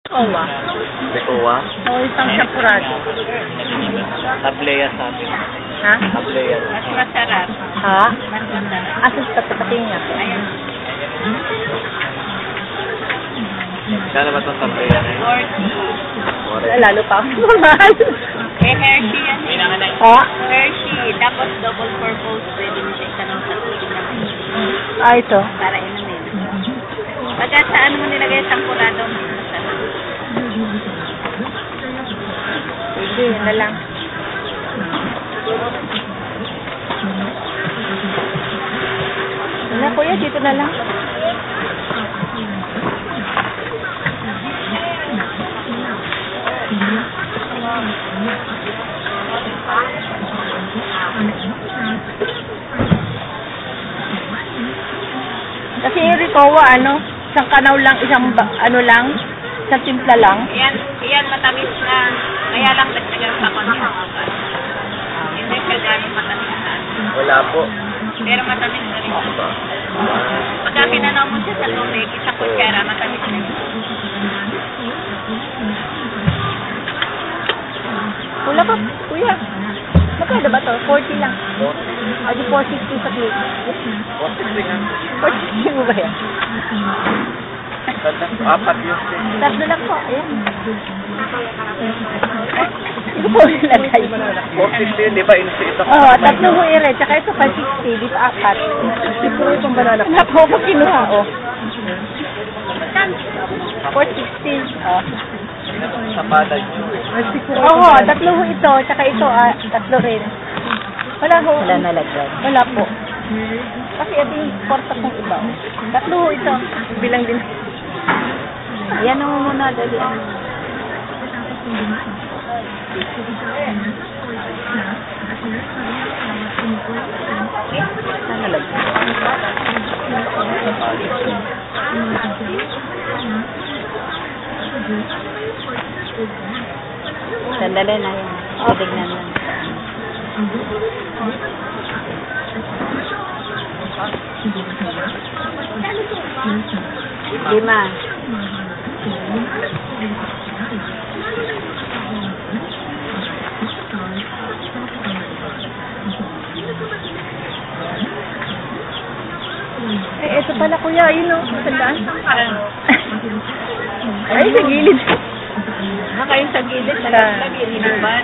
Kowa. Bekowa? O isang sapurado. Tableya sa atin. Ha? Tableya. Mas masarap. Ha? Mas masarap. Asus patapating niya. Ayun. Kala ba itong tableya na yun? 40. Lalo pa ako mahal. Eh, Hershey yan. Ha? Hershey. Tapos double purpose. Pwede mo siya itanong sa tubig na kayo. Ah, ito. Para inumin. Pagka saan mo nilagay sa kurado, masarap. Sige, yun na lang. Wala kuya, dito na lang. Kasi yung Ricowa, isang kanaw lang, isang timpla lang. Yan matamis na. Kaya lang nagtagal sa konti. Hindi siya gano'ng matamis na. Wala po. Pero matamis na rin. Pagka pinanaw mo siya sa tubig, isang kutsara, matamis na rin. Wala ka, kuya. Magkano ba to? 40 lang. O di 460 sa plate. 460 mo ba yan? Apat yun. Tatlo lang po. Ayan. Ito po yung lagay. 450 yun, di ba? Ito. Oo, tatlo mo ire. Tsaka ito 560. Dito apat. Ito itong banana. Wala po ako kinuha, oh. 460. Oh. Sa palad. Oo, tatlo ho ito. Tsaka ito, tatlo rin. Wala ho. Wala nalagyan. Wala po. Kasi ito yung porta kong iba. Tatlo ho ito. Bilang din. Yan mo muna, dali. Saan nalagyan? Sandali na yun. Tignan lang. Lima. Eh, ito pala kuya. Yun o. Sandaan. Ay, sa gilid. Kayo sa gilid, lagi naman.